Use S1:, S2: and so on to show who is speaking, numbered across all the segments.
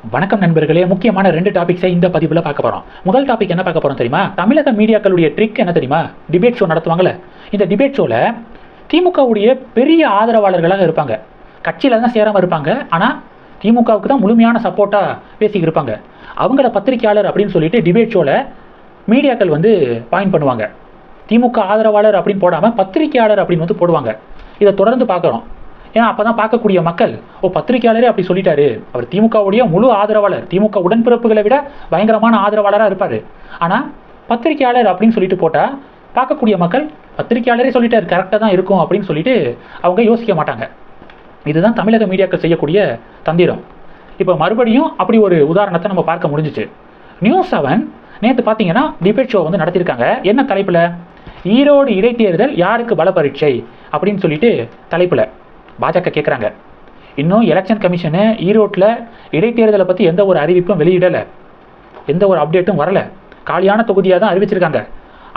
S1: வணக்கம் நண்பர்களே, முக்கியமான 2 டாபிக்ஸை இந்த பதிவில் பார்க்க போகிறோம். முதல் டாபிக் என்ன பார்க்க போகிறோம் தெரியுமா? தமிழக மீடியாக்களுடைய ட்ரிக் என்ன தெரியுமா? டிபேட் ஷோ நடத்துவாங்கல்ல, இந்த டிபேட் ஷோவில் திமுகவுடைய பெரிய ஆதரவாளர்களாக இருப்பாங்க. கட்சியில் தான் சேராமல் இருப்பாங்க, ஆனால் திமுகவுக்கு தான் முழுமையான சப்போர்ட்டாக பேசிக்கிட்டு இருப்பாங்க. அவங்கள பத்திரிகையாளர் அப்படின்னு சொல்லிட்டு டிபேட் ஷோவில் மீடியாக்கள் பாயிண்ட் பண்ணுவாங்க. திமுக ஆதரவாளர் அப்படின்னு போடாமல் பத்திரிகையாளர் அப்படின்னு போடுவாங்க. இதை தொடர்ந்து பார்க்குறோம். ஏன்னா அப்போ தான் பார்க்கக்கூடிய மக்கள், பத்திரிகையாளரே அப்படி சொல்லிட்டாரு, அவர் திமுகவுடைய முழு ஆதரவாளர், திமுக உடன்பிறப்புகளை விட பயங்கரமான ஆதரவாளராக இருப்பார், ஆனால் பத்திரிகையாளர் அப்படின்னு சொல்லிட்டு போட்டால் பார்க்கக்கூடிய மக்கள் பத்திரிகையாளரே சொல்லிட்டாரு, கரெக்டாக தான் இருக்கும் அப்படின்னு சொல்லிட்டு அவங்க யோசிக்க மாட்டாங்க. இதுதான் தமிழக மீடியாக்கள் செய்யக்கூடிய தந்திரம். இப்போ மறுபடியும் அப்படி ஒரு உதாரணத்தை நம்ம பார்க்க முடிஞ்சிச்சு. நியூஸ் 7 நேற்று பார்த்தீங்கன்னா டிபேட் ஷோ நடத்தியிருக்காங்க. என்ன தலைப்பில்? ஈரோடு இடைத்தேர்தல் யாருக்கு பல பரீட்சை அப்படின்னு சொல்லிட்டு தலைப்பில் பாஜக கேட்குறாங்க. இன்னும் எலெக்ஷன் கமிஷனு ஈரோட்டில் இடைத்தேர்தலை பற்றி எந்த ஒரு அறிவிப்பும் வெளியிடலை, எந்த ஒரு அப்டேட்டும் வரலை, காலியான தொகுதியாக தான் அறிவிச்சிருக்காங்க.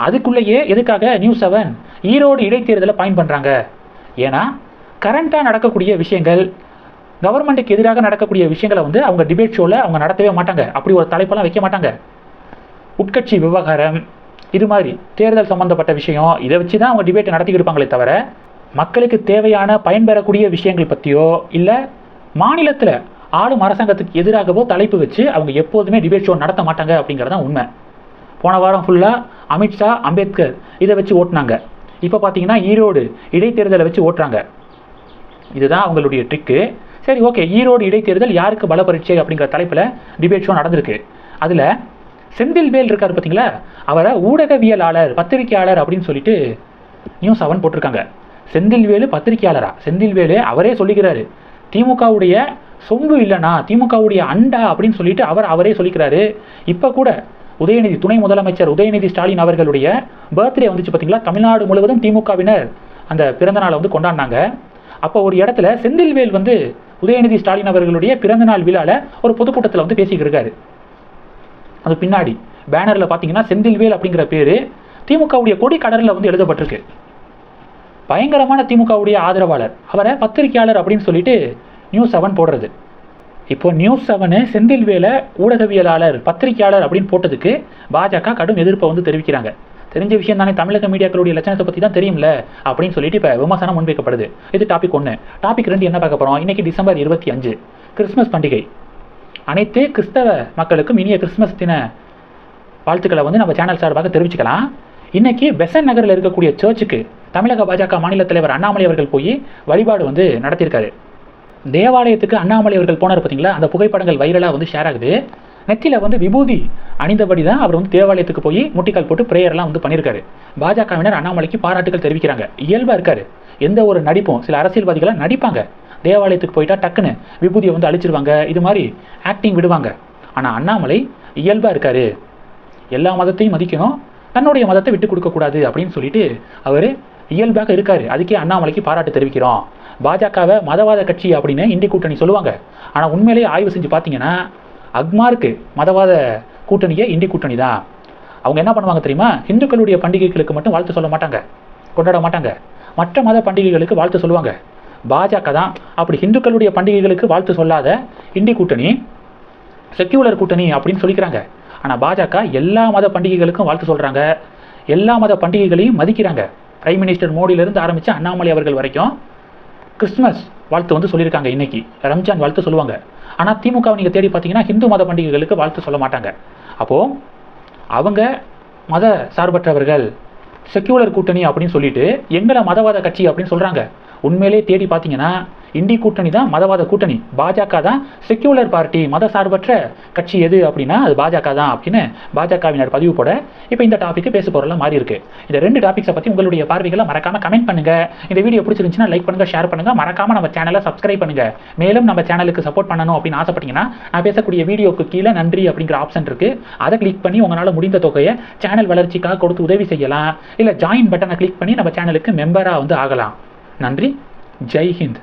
S1: அதுக்குள்ளேயே எதுக்காக நியூஸ் 7 ஈரோடு இடைத்தேர்தலை பாயிண்ட் பண்ணுறாங்க? ஏன்னா கரண்ட்டாக நடக்கக்கூடிய விஷயங்கள், கவர்மெண்ட்டுக்கு எதிராக நடக்கக்கூடிய விஷயங்களை அவங்க டிபேட் ஷோவில் அவங்க நடத்தவே மாட்டாங்க. அப்படி ஒரு தலைப்பெல்லாம் வைக்க மாட்டாங்க. உட்கட்சி விவகாரம், இது மாதிரி தேர்தல் சம்மந்தப்பட்ட விஷயம், இதை வச்சு தான் அவங்க டிபேட்டை நடத்திக்கிட்டு இருப்பாங்களே தவிர மக்களுக்கு தேவையான பயன்பெறக்கூடிய விஷயங்கள் பற்றியோ இல்லை மாநிலத்தில் ஆளும் அரசாங்கத்துக்கு எதிராகவோ தலைப்பு வச்சு அவங்க எப்போதுமே டிபேட் ஷோ நடத்த மாட்டாங்க அப்படிங்கிறதான் உண்மை. போன வாரம் ஃபுல்லாக அமித்ஷா, அம்பேத்கர் இதை வச்சு ஓட்டினாங்க. இப்போ பார்த்தீங்கன்னா ஈரோடு இடைத்தேர்தலை வச்சு ஓட்டுறாங்க. இதுதான் அவங்களுடைய ட்ரிக்கு. சரி, ஓகே, ஈரோடு இடைத்தேர்தல் யாருக்கு பல பரீட்சை அப்படிங்கிற தலைப்பில் டிபேட் ஷோ நடந்திருக்கு. அதில் செந்தில்வேல் இருக்கார் பார்த்தீங்களா, அவரை ஊடகவியலாளர், பத்திரிகையாளர் அப்படின்னு சொல்லிட்டு நியூஸ் 7 போட்டிருக்காங்க. செந்தில்வேலு பத்திரிகையாளரா? செந்தில்வேலு அவரே சொல்லிக்கிறாரு, திமுகவுடைய சொம்பு இல்லைனா திமுகவுடைய அண்டா அப்படின்னு சொல்லிட்டு அவரே சொல்லிக்கிறாரு. இப்போ கூட உதயநிதி, துணை முதலமைச்சர் உதயநிதி ஸ்டாலின் அவர்களுடைய பர்த்டே வந்துச்சு பார்த்தீங்களா, தமிழ்நாடு முழுவதும் திமுகவினர் அந்த பிறந்தநாளை கொண்டாடினாங்க. அப்போ ஒரு இடத்துல செந்தில்வேல் உதயநிதி ஸ்டாலின் அவர்களுடைய பிறந்தநாள் விழாவில் ஒரு பொதுக்கூட்டத்தில் பேசிக்கிட்டு இருக்காரு. அது பின்னாடி பேனரில் பார்த்தீங்கன்னா செந்தில்வேல் அப்படிங்கிற பேர் திமுகவுடைய கொடி கடலில் எழுதப்பட்டிருக்கு. பயங்கரமான திமுகவுடைய ஆதரவாளர், அவரை பத்திரிகையாளர் அப்படின்னு சொல்லிட்டு நியூஸ் 7 போடுறது. இப்போ நியூஸ் 7 செந்தில்வேலை ஊடகவியலாளர், பத்திரிகையாளர் அப்படின்னு போட்டதுக்கு பாஜக கடும் எதிர்ப்பை தெரிவிக்கிறாங்க. தெரிஞ்ச விஷயம் தானே, தமிழக மீடியாக்களுடைய லட்சணத்தை பற்றி தான் தெரியும்ல அப்படின்னு சொல்லிட்டு இப்போ விமர்சனம் முன்வைக்கப்படுது. இது டாபிக் 1. டாபிக் 2 என்ன பார்க்க போகிறோம்? இன்றைக்கி டிசம்பர் 25 கிறிஸ்மஸ் பண்டிகை. அனைத்து கிறிஸ்தவ மக்களுக்கும் இனிய கிறிஸ்மஸ் தின வாழ்த்துக்களை நம்ம சேனல் சார்பாக தெரிவிச்சுக்கலாம். இன்றைக்கி பெசன் நகரில் இருக்கக்கூடிய சர்ச்சுக்கு தமிழக பாஜக மாநில தலைவர் அண்ணாமலை அவர்கள் போய் வழிபாடு நடத்தியிருக்காரு. தேவாலயத்துக்கு அண்ணாமலை அவர்கள் போனார் பார்த்தீங்களா, அந்த புகைப்படங்கள் வைரலாக ஷேர் ஆகுது. நெத்தியில் விபூதி அணிந்தபடி தான் அவர் தேவாலயத்துக்கு போய் முட்டிக்கால் போட்டு ப்ரேயர்லாம் பண்ணியிருக்காரு. பாஜகவினர் அண்ணாமலைக்கு பாராட்டுகள் தெரிவிக்கிறாங்க. இயல்பாக இருக்காரு, எந்த ஒரு நடிப்பும். சில அரசியல்வாதிகளாக நடிப்பாங்க, தேவாலயத்துக்கு போயிட்டா டக்குன்னு விபூதியை அழிச்சிருவாங்க, இது மாதிரி ஆக்டிங் விடுவாங்க. ஆனால் அண்ணாமலை இயல்பாக இருக்காரு, எல்லா மதத்தையும் மதிக்கணும், தன்னுடைய மதத்தை விட்டு கொடுக்கக்கூடாது அப்படின்னு சொல்லிட்டு அவர் இயல்பாக இருக்கார். அதுக்கே அண்ணாமலைக்கு பாராட்டு தெரிவிக்கிறோம். பாஜகவை மதவாத கட்சி அப்படின்னு இந்திய கூட்டணி சொல்லுவாங்க. ஆனால் உண்மையிலேயே ஆய்வு செஞ்சு பார்த்தீங்கன்னா அக்மார்க்கு மதவாத கூட்டணியே இந்திய கூட்டணி தான். அவங்க என்ன பண்ணுவாங்க தெரியுமா? இந்துக்களுடைய பண்டிகைகளுக்கு மட்டும் வாழ்த்து சொல்ல மாட்டாங்க, கொண்டாட மாட்டாங்க. மற்ற மத பண்டிகைகளுக்கு வாழ்த்து சொல்லுவாங்க. பாஜக தான் அப்படி இந்துக்களுடைய பண்டிகைகளுக்கு வாழ்த்து சொல்லாத இந்திய கூட்டணி, செக்யூலர் கூட்டணி அப்படின்னு சொல்லிக்கிறாங்க. ஆனால் பாஜக எல்லா மத பண்டிகைகளுக்கும் வாழ்த்து சொல்கிறாங்க, எல்லா மத பண்டிகைகளையும் மதிக்கிறாங்க. பிரைம் மினிஸ்டர் மோடியிலிருந்து ஆரம்பித்து அண்ணாமலை அவர்கள் வரைக்கும் கிறிஸ்மஸ் வாழ்த்து சொல்லியிருக்காங்க. இன்றைக்கி ரம்ஜான் வாழ்த்து சொல்லுவாங்க. ஆனால் திமுகவை நீங்கள் தேடி பார்த்தீங்கன்னா ஹிந்து மத பண்டிகைகளுக்கு வாழ்த்து சொல்ல மாட்டாங்க. அப்போது அவங்க மத சார்பற்றவர்கள், செக்யூலர் கூட்டணி அப்படின்னு சொல்லிட்டு எங்களை மதவாத கட்சி அப்படின்னு சொல்கிறாங்க. உண்மையிலே தேடி பார்த்தீங்கன்னா இந்திய கூட்டணி தான் மதவாத கூட்டணி, பாஜக தான் செக்யூலர் பார்ட்டி, மத சார்பற்ற கட்சி எது அப்படின்னா அது பாஜக தான் அப்படின்னு பாஜகவினர் பதிவு போட இப்போ இந்த டாப்பிக்கு பேச போகிறலாம் மாறி இருக்கு. இந்த 2 டாபிக்ஸை பற்றி உங்களுடைய பார்வைகளை மறக்காமல் கமெண்ட் பண்ணுங்கள். இந்த வீடியோ பிடிச்சிருந்துச்சுன்னா லைக் பண்ணுங்கள், ஷேர் பண்ணுங்கள், மறக்காமல் நம்ம சேனலை சப்ஸ்கிரைப் பண்ணுங்கள். மேலும் நம்ம சேனலுக்கு சப்போர்ட் பண்ணணும் அப்படின்னு ஆசைப்பட்டீங்கன்னா நான் பேசக்கூடிய வீடியோக்கு கீழே நன்றி அப்படிங்கிற ஆப்ஷன் இருக்குது, அதை கிளிக் பண்ணி உங்களால் முடிந்த தொகையை சேனல் வளர்ச்சிக்காக கொடுத்து உதவி செய்யலாம். இல்லை ஜாயின் பட்டனை கிளிக் பண்ணி நம்ம சேனலுக்கு மெம்பராக ஆகலாம். நன்றி. ஜெய் ஹிந்த்.